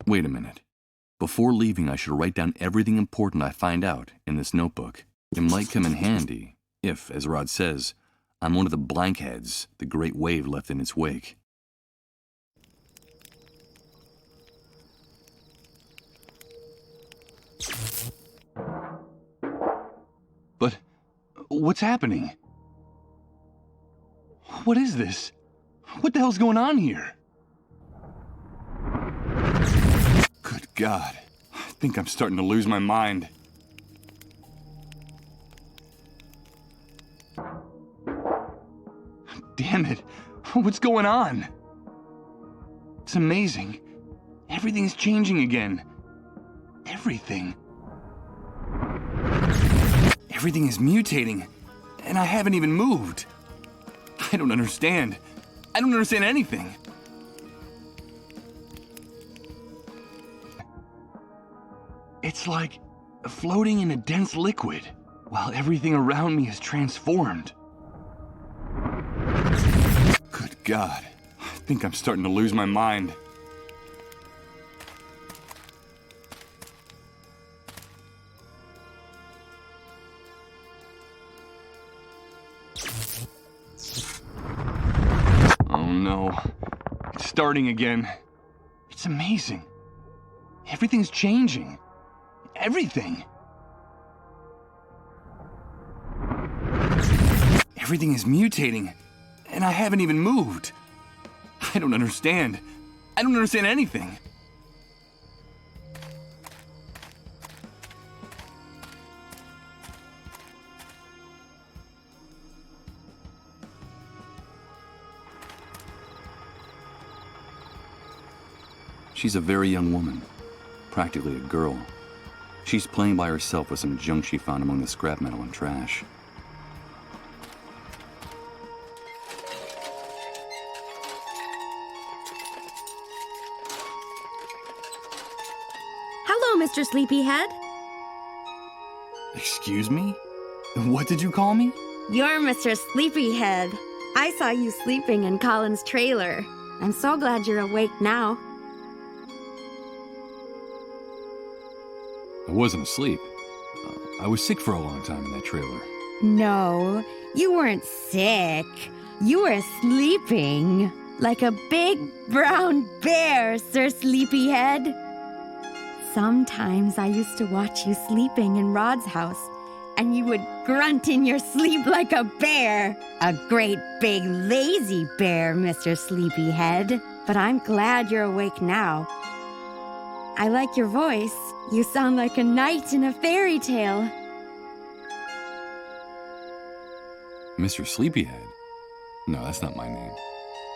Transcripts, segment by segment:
Wait a minute. Before leaving, I should write down everything important I find out in this notebook. It might come in handy if, as Rod says, I'm one of the blankheads the great wave left in its wake. But what's happening? What is this? What the hell's going on here? Good God, I think I'm starting to lose my mind. Damn it, what's going on? It's amazing. Everything's changing again. Everything. Everything is mutating, and I haven't even moved. I don't understand. I don't understand anything. It's like floating in a dense liquid, while everything around me is transformed. Good God, I think I'm starting to lose my mind. Oh no, it's starting again. It's amazing. Everything's changing. Everything. Everything is mutating, and I haven't even moved. I don't understand. I don't understand anything. She's a very young woman, practically a girl. She's playing by herself with some junk she found among the scrap metal and trash. Hello, Mr. Sleepyhead. Excuse me? What did you call me? You're Mr. Sleepyhead. I saw you sleeping in Colin's trailer. I'm so glad you're awake now. I wasn't asleep. I was sick for a long time in that trailer. No, you weren't sick. You were sleeping. Like a big brown bear, Sir Sleepyhead. Sometimes I used to watch you sleeping in Rod's house, and you would grunt in your sleep like a bear. A great big lazy bear, Mr. Sleepyhead. But I'm glad you're awake now. I like your voice. You sound like a knight in a fairy tale. Mr. Sleepyhead? No, that's not my name.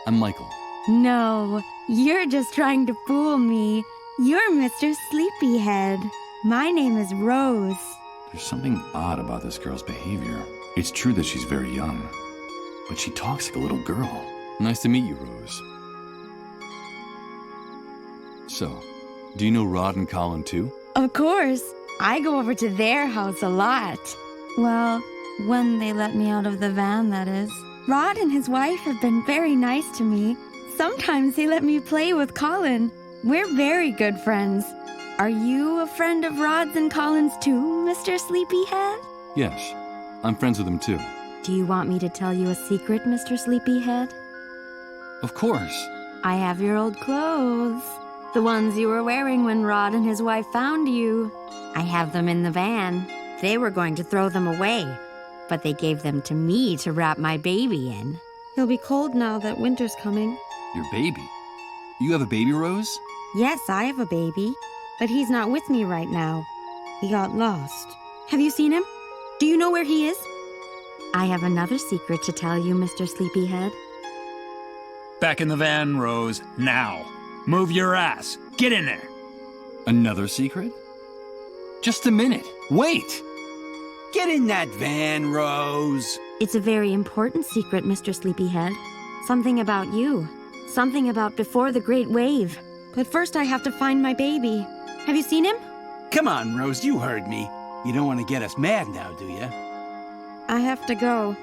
I'm Michael. No, you're just trying to fool me. You're Mr. Sleepyhead. My name is Rose. There's something odd about this girl's behavior. It's true that she's very young, but she talks like a little girl. Nice to meet you, Rose. So, do you know Rod and Colin too? Of course. I go over to their house a lot. Well, when they let me out of the van, that is. Rod and his wife have been very nice to me. Sometimes they let me play with Colin. We're very good friends. Are you a friend of Rod's and Colin's too, Mr. Sleepyhead? Yes, I'm friends with them too. Do you want me to tell you a secret, Mr. Sleepyhead? Of course. I have your old clothes. The ones you were wearing when Rod and his wife found you. I have them in the van. They were going to throw them away, but they gave them to me to wrap my baby in. He'll be cold now that winter's coming. Your baby? You have a baby, Rose? Yes, I have a baby, but he's not with me right now. He got lost. Have you seen him? Do you know where he is? I have another secret to tell you, Mr. Sleepyhead. Back in the van, Rose, now. Move your ass. Get in there. Another secret? Just a minute. Wait! Get in that van, Rose. It's a very important secret, Mr. Sleepyhead. Something about you. Something about before the Great Wave. But first I have to find my baby. Have you seen him? Come on, Rose, you heard me. You don't want to get us mad now, do you? I have to go.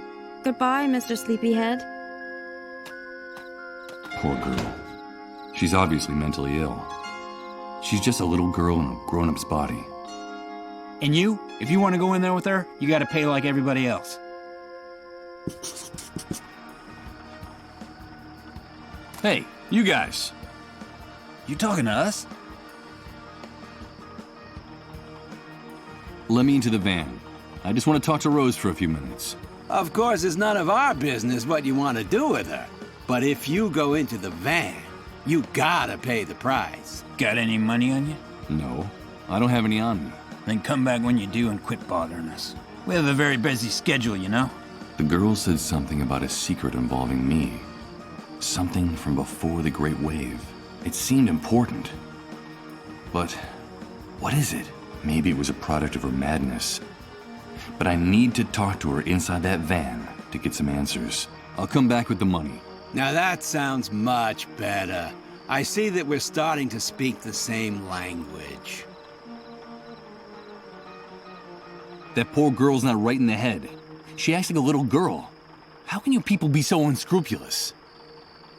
Goodbye, Mr. Sleepyhead. Poor girl. She's obviously mentally ill. She's just a little girl in a grown-up's body. And you, if you want to go in there with her, you gotta pay like everybody else. Hey, you guys. You talking to us? Let me into the van. I just want to talk to Rose for a few minutes. Of course, it's none of our business what you want to do with her. But if you go into the van, you gotta pay the price. Got any money on you? No, I don't have any on me. Then come back when you do and quit bothering us. We have a very busy schedule, you know? The girl said something about a secret involving me. Something from before the Great Wave. It seemed important. But what is it? Maybe it was a product of her madness. But I need to talk to her inside that van to get some answers. I'll come back with the money. Now that sounds much better. I see that we're starting to speak the same language. That poor girl's not right in the head. She acts like a little girl. How can you people be so unscrupulous?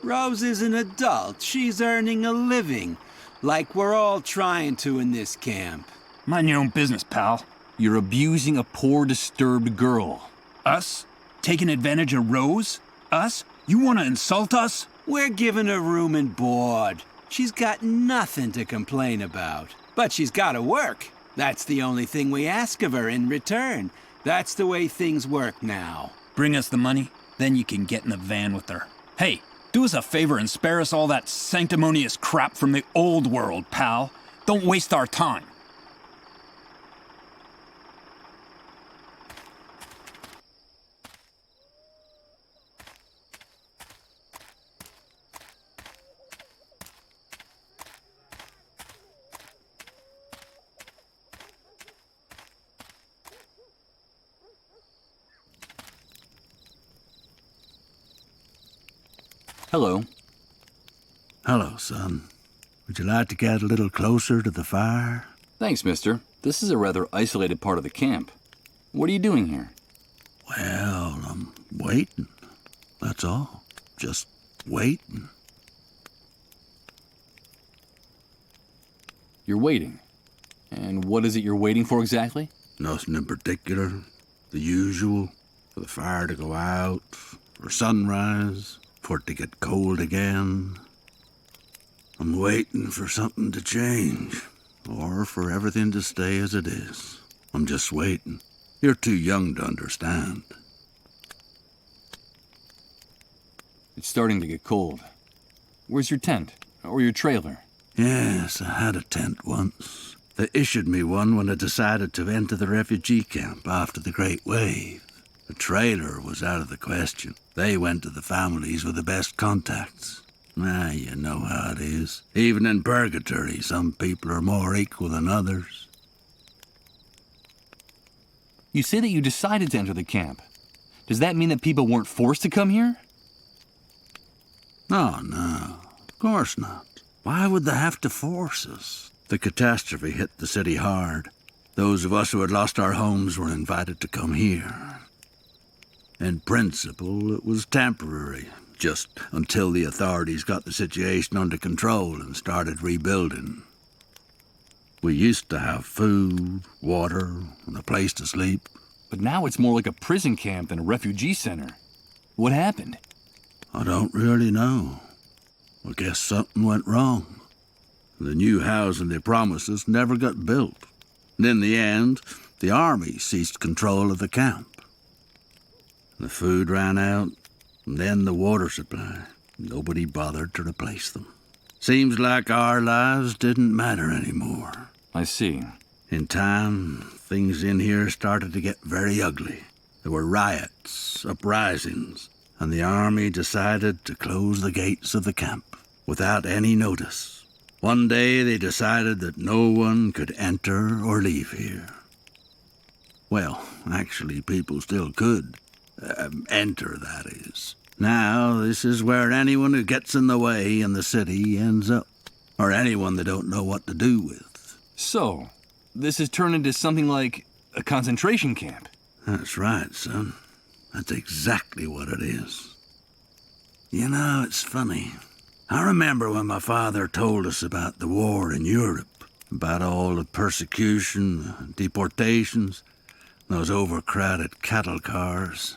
Rose is an adult. She's earning a living. Like we're all trying to in this camp. Mind your own business, pal. You're abusing a poor, disturbed girl. Us? Taking advantage of Rose? Us? You want to insult us? We're giving her room and board. She's got nothing to complain about. But she's gotta work. That's the only thing we ask of her in return. That's the way things work now. Bring us the money, then you can get in the van with her. Hey, do us a favor and spare us all that sanctimonious crap from the old world, pal. Don't waste our time. Hello. Hello, son. Would you like to get a little closer to the fire? Thanks, mister. This is a rather isolated part of the camp. What are you doing here? Well, I'm waiting. That's all. Just waiting. You're waiting. And what is it you're waiting for exactly? Nothing in particular. The usual. For the fire to go out, for sunrise, for it to get cold again. I'm waiting for something to change, or for everything to stay as it is. I'm just waiting. You're too young to understand. It's starting to get cold. Where's your tent? Or your trailer? Yes, I had a tent once. They issued me one when I decided to enter the refugee camp after the Great Wave. The trailer was out of the question. They went to the families with the best contacts. Ah, you know how it is. Even in purgatory, some people are more equal than others. You say that you decided to enter the camp. Does that mean that people weren't forced to come here? Oh, no. Of course not. Why would they have to force us? The catastrophe hit the city hard. Those of us who had lost our homes were invited to come here. In principle, it was temporary, just until the authorities got the situation under control and started rebuilding. We used to have food, water, and a place to sleep. But now it's more like a prison camp than a refugee center. What happened? I don't really know. I guess something went wrong. The new housing they promised us never got built. And in the end, the army seized control of the camp. The food ran out, and then the water supply. Nobody bothered to replace them. Seems like our lives didn't matter anymore. I see. In time, things in here started to get very ugly. There were riots, uprisings, and the army decided to close the gates of the camp without any notice. One day they decided that no one could enter or leave here. Well, actually, people still could. Enter, that is. Now, this is where anyone who gets in the way in the city ends up. Or anyone they don't know what to do with. So, this has turned into something like a concentration camp. That's right, son. That's exactly what it is. You know, it's funny. I remember when my father told us about the war in Europe. about all the persecution, deportations, those overcrowded cattle cars.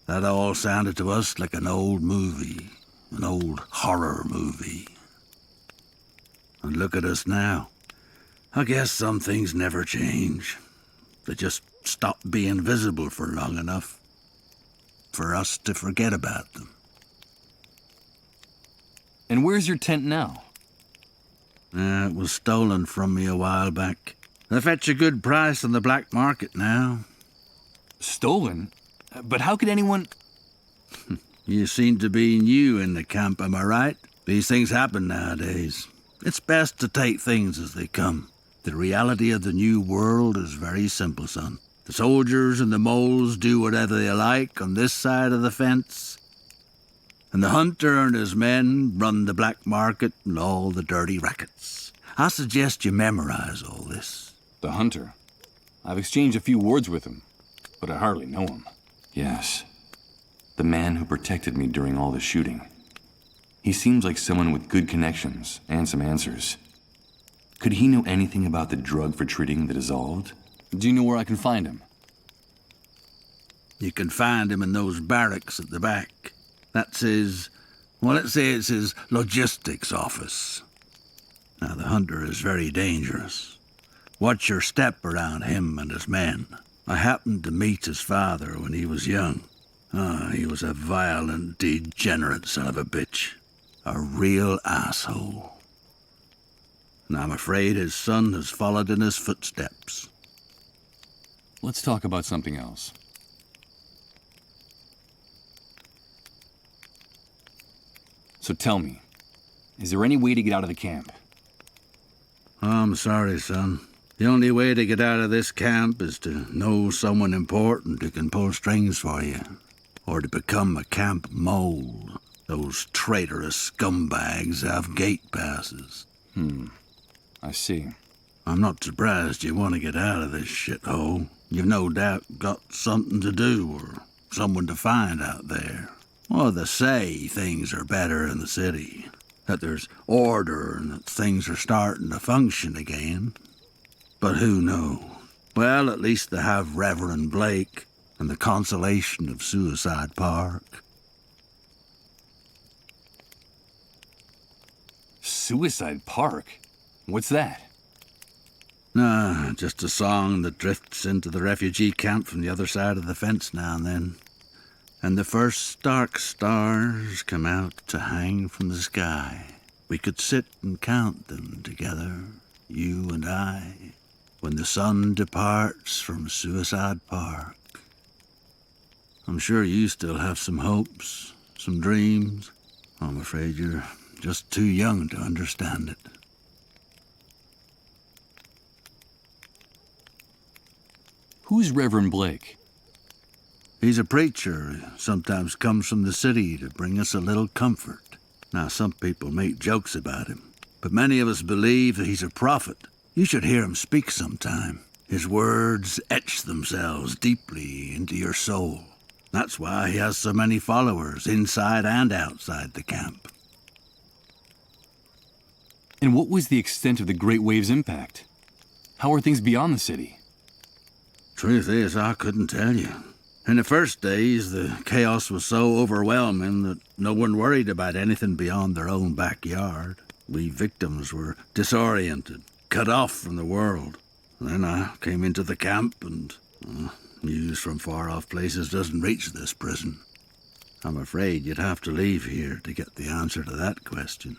That all sounded to us like an old movie, an old horror movie. And look at us now. I guess some things never change. They just stop being visible for long enough for us to forget about them. And where's your tent now? It was stolen from me a while back. They fetch a good price on the black market now. Stolen? But how could anyone... You seem to be new in the camp, am I right? These things happen nowadays. It's best to take things as they come. The reality of the new world is very simple, son. The soldiers and the moles do whatever they like on this side of the fence. And the hunter and his men run the black market and all the dirty rackets. I suggest you memorize all this. The hunter? I've exchanged a few words with him, but I hardly know him. Yes. The man who protected me during all the shooting. He seems like someone with good connections and some answers. Could he know anything about the drug for treating the dissolved? Do you know where I can find him? You can find him in those barracks at the back. That's his... well, let's say it's his logistics office. Now, the hunter is very dangerous. Watch your step around him and his men. I happened to meet his father when he was young. He was a violent, degenerate son of a bitch. A real asshole. And I'm afraid his son has followed in his footsteps. Let's talk about something else. So tell me, is there any way to get out of the camp? I'm sorry, son. The only way to get out of this camp is to know someone important who can pull strings for you. Or to become a camp mole. Those traitorous scumbags have gate passes. I see. I'm not surprised you want to get out of this shithole. You've no doubt got something to do or someone to find out there. Well, they say things are better in the city, that there's order and that things are starting to function again. But who knows? Well, at least they have Reverend Blake and the consolation of Suicide Park. Suicide Park? What's that? Nah, just a song that drifts into the refugee camp from the other side of the fence now and then. And the first dark stars come out to hang from the sky. We could sit and count them together, you and I, when the sun departs from Suicide Park. I'm sure you still have some hopes, some dreams. I'm afraid you're just too young to understand it. Who's Reverend Blake? He's a preacher who sometimes comes from the city to bring us a little comfort. Now, some people make jokes about him, but many of us believe that he's a prophet. You should hear him speak sometime. His words etch themselves deeply into your soul. That's why he has so many followers inside and outside the camp. And what was the extent of the Great Wave's impact? How are things beyond the city? Truth is, I couldn't tell you. In the first days, the chaos was so overwhelming that no one worried about anything beyond their own backyard. We victims were disoriented, cut off from the world. Then I came into the camp and news from far-off places doesn't reach this prison. I'm afraid you'd have to leave here to get the answer to that question.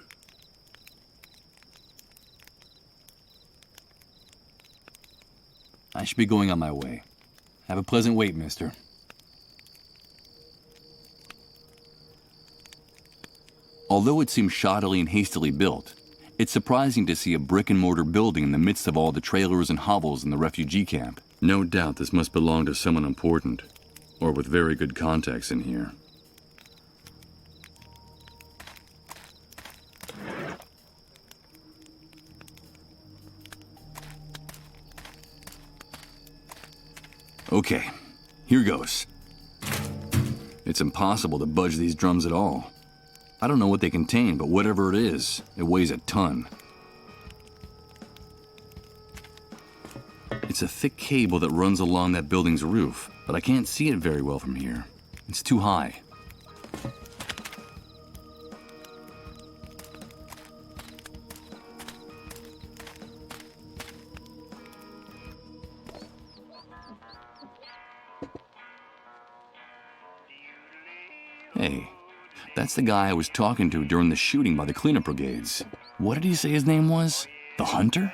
I should be going on my way. Have a pleasant wait, mister. Although it seems shoddily and hastily built, it's surprising to see a brick-and-mortar building in the midst of all the trailers and hovels in the refugee camp. No doubt this must belong to someone important, or with very good contacts in here. Okay, here goes. It's impossible to budge these drums at all. I don't know what they contain, but whatever it is, it weighs a ton. It's a thick cable that runs along that building's roof, but I can't see it very well from here. It's too high. Hey, that's the guy I was talking to during the shooting by the cleanup brigades. What did he say his name was? The Hunter?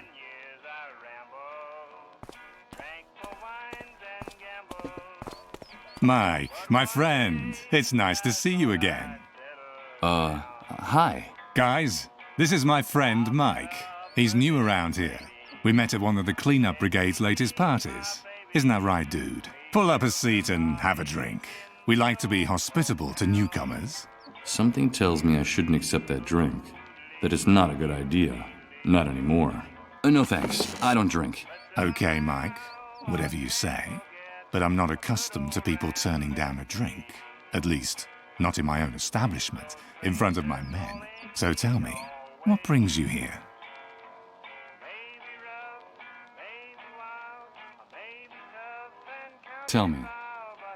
Mike, my friend, it's nice to see you again. Hi. Guys, this is my friend Mike. He's new around here. We met at one of the cleanup brigade's latest parties. Isn't that right, dude? Pull up a seat and have a drink. We like to be hospitable to newcomers. Something tells me I shouldn't accept that drink. That it's not a good idea. Not anymore. No thanks, I don't drink. Okay, Mike, whatever you say. But I'm not accustomed to people turning down a drink. At least, not in my own establishment, in front of my men. So tell me, what brings you here? Tell me,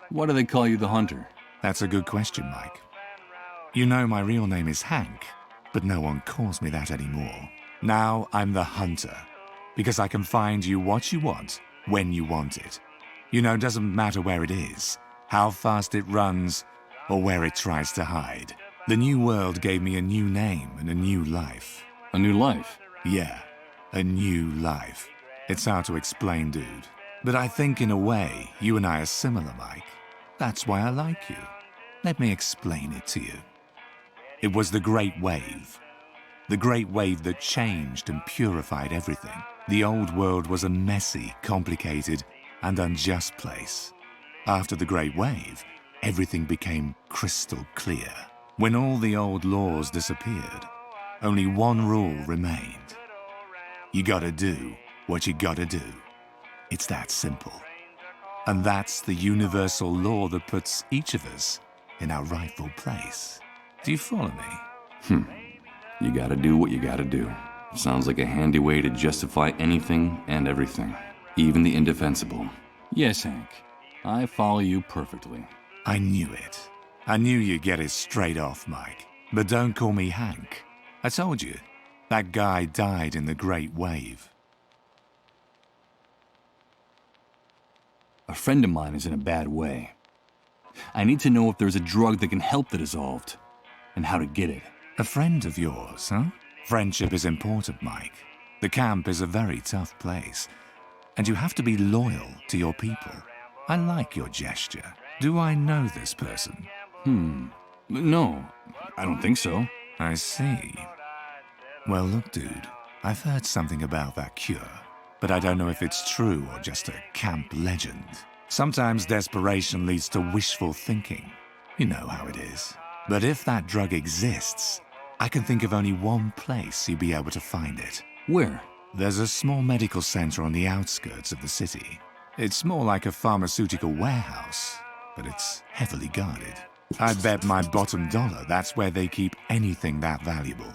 why do they call you the Hunter? That's a good question, Mike. You know my real name is Hank, but no one calls me that anymore. Now I'm the Hunter, because I can find you what you want, when you want it. You know, it doesn't matter where it is, how fast it runs, or where it tries to hide. The new world gave me a new name and a new life. A new life? Yeah, a new life. It's hard to explain, dude. But I think in a way, you and I are similar, Mike. That's why I like you. Let me explain it to you. It was the Great Wave. The Great Wave that changed and purified everything. The old world was a messy, complicated, and unjust place. After the Great Wave, everything became crystal clear. When all the old laws disappeared, only one rule remained. You gotta do what you gotta do. It's that simple. And that's the universal law that puts each of us in our rightful place. Do you follow me? You gotta do what you gotta do. Sounds like a handy way to justify anything and everything, even the indefensible. Yes, Hank, I follow you perfectly. I knew it. I knew you'd get it straight off, Mike. But don't call me Hank. I told you, that guy died in the Great Wave. A friend of mine is in a bad way. I need to know if there's a drug that can help the dissolved, and how to get it. A friend of yours, huh? Friendship is important, Mike. The camp is a very tough place, and you have to be loyal to your people. I like your gesture. Do I know this person? No, I don't think so. I see. Well, look, dude, I've heard something about that cure, but I don't know if it's true or just a camp legend. Sometimes desperation leads to wishful thinking. You know how it is. But if that drug exists, I can think of only one place you'd be able to find it. Where? There's a small medical center on the outskirts of the city. It's more like a pharmaceutical warehouse, but it's heavily guarded. I'd bet my bottom dollar that's where they keep anything that valuable.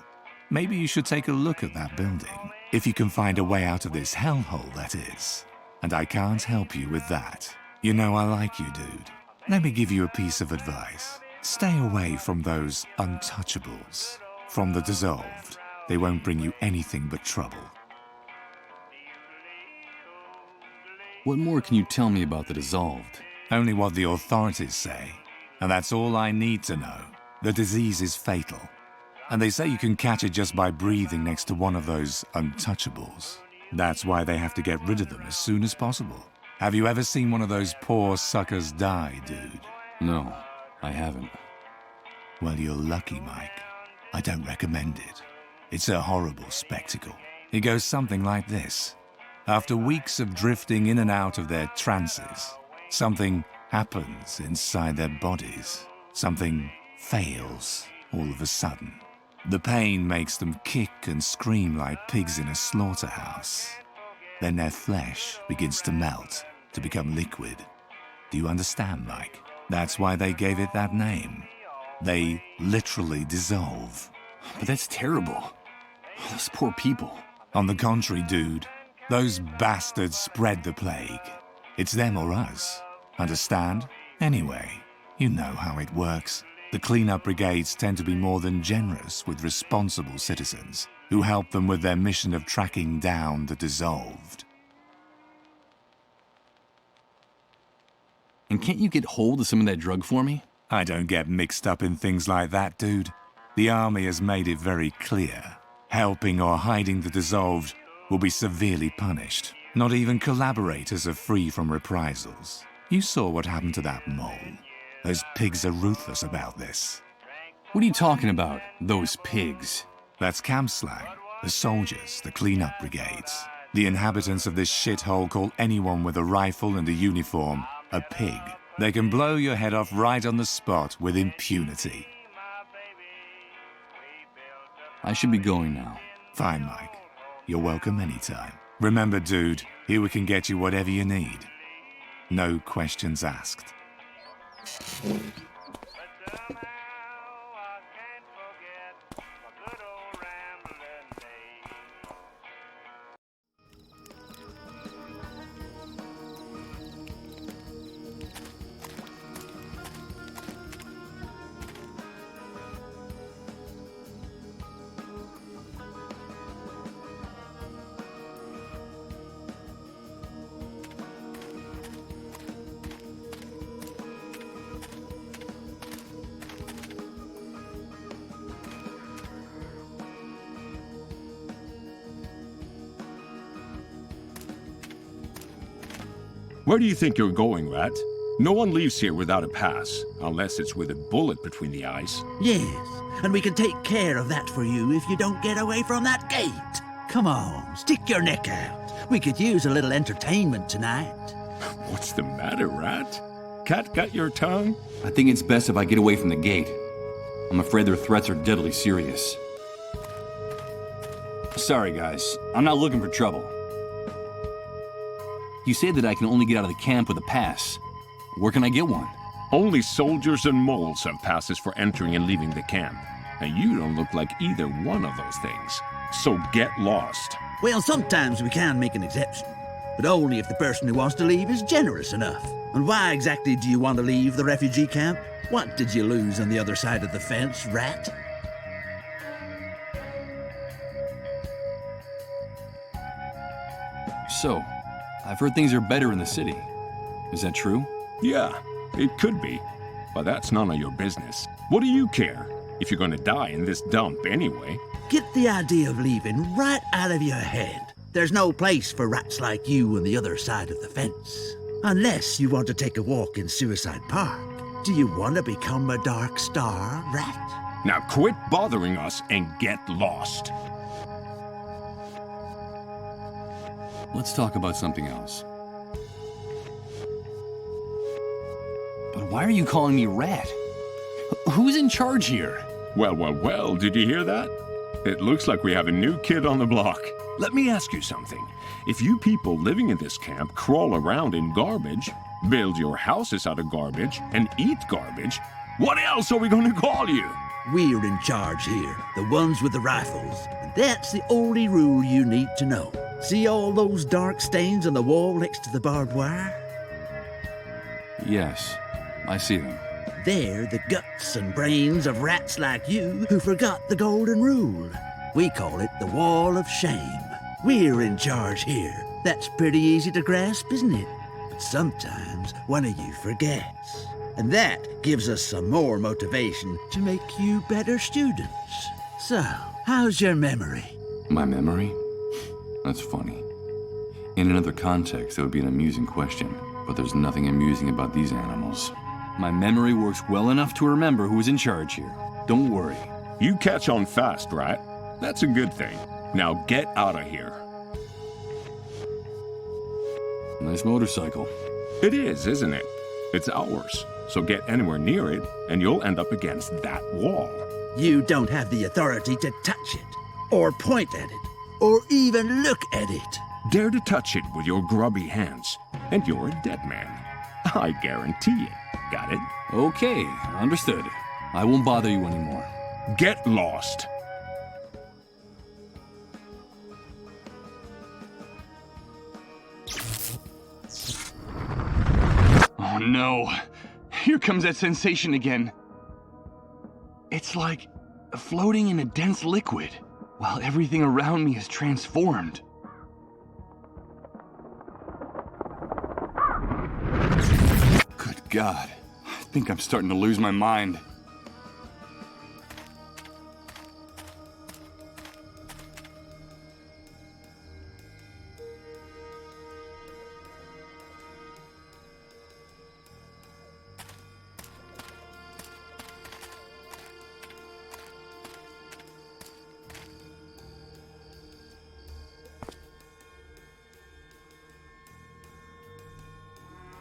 Maybe you should take a look at that building, if you can find a way out of this hellhole, that is. And I can't help you with that. You know I like you, dude. Let me give you a piece of advice. Stay away from those untouchables. From the dissolved. They won't bring you anything but trouble. What more can you tell me about the dissolved? Only what the authorities say. And that's all I need to know. The disease is fatal. And they say you can catch it just by breathing next to one of those untouchables. That's why they have to get rid of them as soon as possible. Have you ever seen one of those poor suckers die, dude? No, I haven't. Well, you're lucky, Mike. I don't recommend it. It's a horrible spectacle. It goes something like this. After weeks of drifting in and out of their trances, something happens inside their bodies. Something fails all of a sudden. The pain makes them kick and scream like pigs in a slaughterhouse. Then their flesh begins to melt, to become liquid. Do you understand, Mike? That's why they gave it that name. They literally dissolve. But that's terrible. Those poor people. On the contrary, dude, Those bastards spread the plague. It's them or us. Understand? Anyway, you know how it works. The cleanup brigades tend to be more than generous with responsible citizens who help them with their mission of tracking down the dissolved. And can't you get hold of some of that drug for me? I don't get mixed up in things like that, dude. The army has made it very clear. Helping or hiding the dissolved will be severely punished. Not even collaborators are free from reprisals. You saw what happened to that mole. Those pigs are ruthless about this. What are you talking about, those pigs? That's camp slang. The soldiers, the cleanup brigades. The inhabitants of this shithole call anyone with a rifle and a uniform a pig. They can blow your head off right on the spot with impunity. I should be going now. Fine, Mike. You're welcome anytime. Remember, dude, here we can get you whatever you need. No questions asked. Where do you think you're going, Rat? No one leaves here without a pass, unless it's with a bullet between the eyes. Yes, and we can take care of that for you if you don't get away from that gate. Come on, stick your neck out. We could use a little entertainment tonight. What's the matter, Rat? Cat got your tongue? I think it's best if I get away from the gate. I'm afraid their threats are deadly serious. Sorry, guys. I'm not looking for trouble. You say that I can only get out of the camp with a pass. Where can I get one? Only soldiers and moles have passes for entering and leaving the camp. And you don't look like either one of those things. So get lost. Well, sometimes we can make an exception, but only if the person who wants to leave is generous enough. And why exactly do you want to leave the refugee camp? What did you lose on the other side of the fence, Rat? So, I've heard things are better in the city. Is that true? Yeah, it could be. But that's none of your business. What do you care? If you're gonna die in this dump anyway. Get the idea of leaving right out of your head. There's no place for rats like you on the other side of the fence. Unless you want to take a walk in Suicide Park. Do you want to become a Dark Star, Rat? Now quit bothering us and get lost. Let's talk about something else. But why are you calling me Rat? Who's in charge here? Well, did you hear that? It looks like we have a new kid on the block. Let me ask you something. If you people living in this camp crawl around in garbage, build your houses out of garbage, and eat garbage, what else are we going to call you? We're in charge here, the ones with the rifles. And that's the only rule you need to know. See all those dark stains on the wall next to the barbed wire? Yes, I see them. They're the guts and brains of rats like you who forgot the golden rule. We call it the Wall of Shame. We're in charge here. That's pretty easy to grasp, isn't it? But sometimes one of you forgets. And that gives us some more motivation to make you better students. So, how's your memory? My memory? That's funny. In another context, that would be an amusing question, but there's nothing amusing about these animals. My memory works well enough to remember who's in charge here. Don't worry. You catch on fast, right? That's a good thing. Now get out of here. Nice motorcycle. It is, isn't it? It's ours. So get anywhere near it, and you'll end up against that wall. You don't have the authority to touch it, or point at it, or even look at it. Dare to touch it with your grubby hands, and you're a dead man. I guarantee it. Got it? Okay, understood. I won't bother you anymore. Get lost. no. Here comes that sensation again. It's like floating in a dense liquid, while everything around me is transformed. Good God. I think I'm starting to lose my mind.